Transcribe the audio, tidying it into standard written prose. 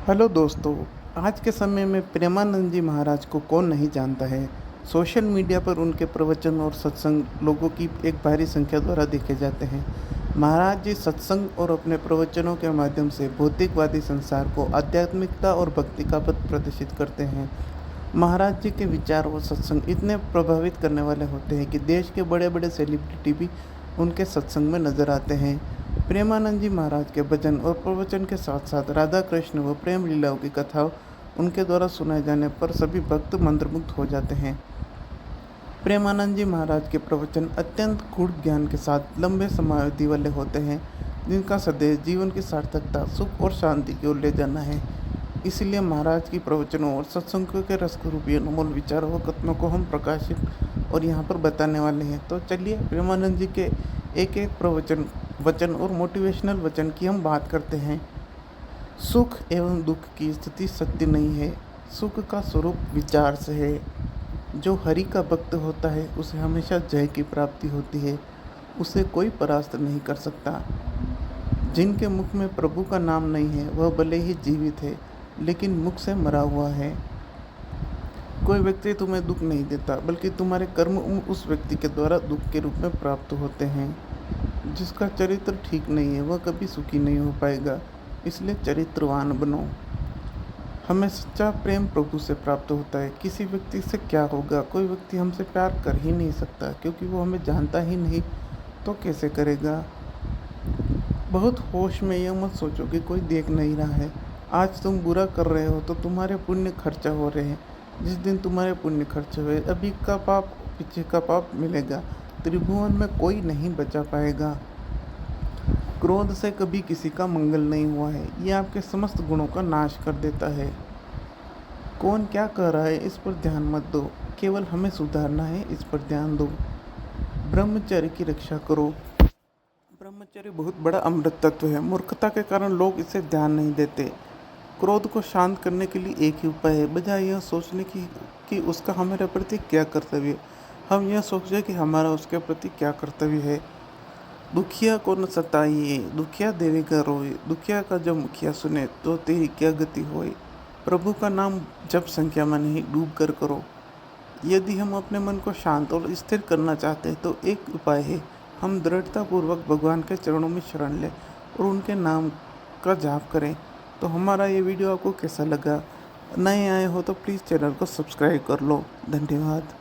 Hello दोस्तों। आज के समय में प्रेमानंद जी महाराज को कौन नहीं जानता है। सोशल मीडिया पर उनके प्रवचन और सत्संग लोगों की एक भारी संख्या द्वारा देखे जाते हैं। महाराज जी सत्संग और अपने प्रवचनों के माध्यम से भौतिकवादी संसार को आध्यात्मिकता और भक्ति का पथ प्रदर्शित करते हैं। महाराज जी के विचार और सत्संग इतने प्रभावित करने वाले होते हैं कि देश के बड़े बड़े सेलिब्रिटी भी उनके सत्संग में नजर आते हैं। प्रेमानंद जी महाराज के भजन और प्रवचन के साथ साथ राधा कृष्ण व प्रेम लीलाओं की कथाओं उनके द्वारा सुनाए जाने पर सभी भक्त मंत्रमुग्ध हो जाते हैं। प्रेमानंद जी महाराज के प्रवचन अत्यंत गूढ़ ज्ञान के साथ लंबे समाधि वाले होते हैं, जिनका संदेश जीवन की सार्थकता, सुख और शांति की ओर ले जाना है। इसलिए महाराज की प्रवचनों और सत्संगों के रसरूपी अनमोल विचारों व कथनों को हम प्रकाशित और यहाँ पर बताने वाले हैं। तो चलिए प्रेमानंद जी के एक एक प्रवचन वचन और मोटिवेशनल वचन की हम बात करते हैं। सुख एवं दुख की स्थिति सत्य नहीं है, सुख का स्वरूप विचार से है। जो हरि का भक्त होता है उसे हमेशा जय की प्राप्ति होती है, उसे कोई परास्त नहीं कर सकता। जिनके मुख में प्रभु का नाम नहीं है वह भले ही जीवित है लेकिन मुख से मरा हुआ है। कोई व्यक्ति तुम्हें दुख नहीं देता बल्कि तुम्हारे कर्म उस व्यक्ति के द्वारा दुख के रूप में प्राप्त होते हैं। जिसका चरित्र ठीक नहीं है वह कभी सुखी नहीं हो पाएगा, इसलिए चरित्रवान बनो। हमें सच्चा प्रेम प्रभु से प्राप्त होता है। किसी व्यक्ति से क्या होगा, कोई व्यक्ति हमसे प्यार कर ही नहीं सकता क्योंकि वो हमें जानता ही नहीं, तो कैसे करेगा। बहुत होश में यह मत सोचो कि कोई देख नहीं रहा है। आज तुम बुरा कर रहे हो तो तुम्हारे पुण्य खर्चा हो रहे हैं। जिस दिन तुम्हारे पुण्य खर्च हुए अभी का पाप पीछे का पाप मिलेगा। त्रिभुवन में कोई नहीं बचा पाएगा। क्रोध से कभी किसी का मंगल नहीं हुआ है, यह आपके समस्त गुणों का नाश कर देता है। कौन क्या कर रहा है इस पर ध्यान मत दो, केवल हमें सुधारना है इस पर ध्यान दो। ब्रह्मचर्य की रक्षा करो। ब्रह्मचर्य बहुत बड़ा अमृत तत्व है। मूर्खता के कारण लोग इसे ध्यान नहीं देते। क्रोध को शांत करने के लिए एक ही उपाय है, बजाय यह सोचने की कि उसका हमारे प्रति क्या कर्तव्य है, हम यह सोचें कि हमारा उसके प्रति क्या कर्तव्य है। दुखिया को न सताइए, दुखिया देवेगा रोए, दुखिया का जब मुखिया सुने तो तेरी क्या गति होए। प्रभु का नाम जब संख्या में नहीं डूब कर करो। यदि हम अपने मन को शांत और स्थिर करना चाहते हैं तो एक उपाय है, हम दृढ़तापूर्वक भगवान के चरणों में शरण लें और उनके नाम का जाप करें। तो हमारा ये वीडियो आपको कैसा लगा? नए आए हो तो प्लीज़ चैनल को सब्सक्राइब कर लो। धन्यवाद।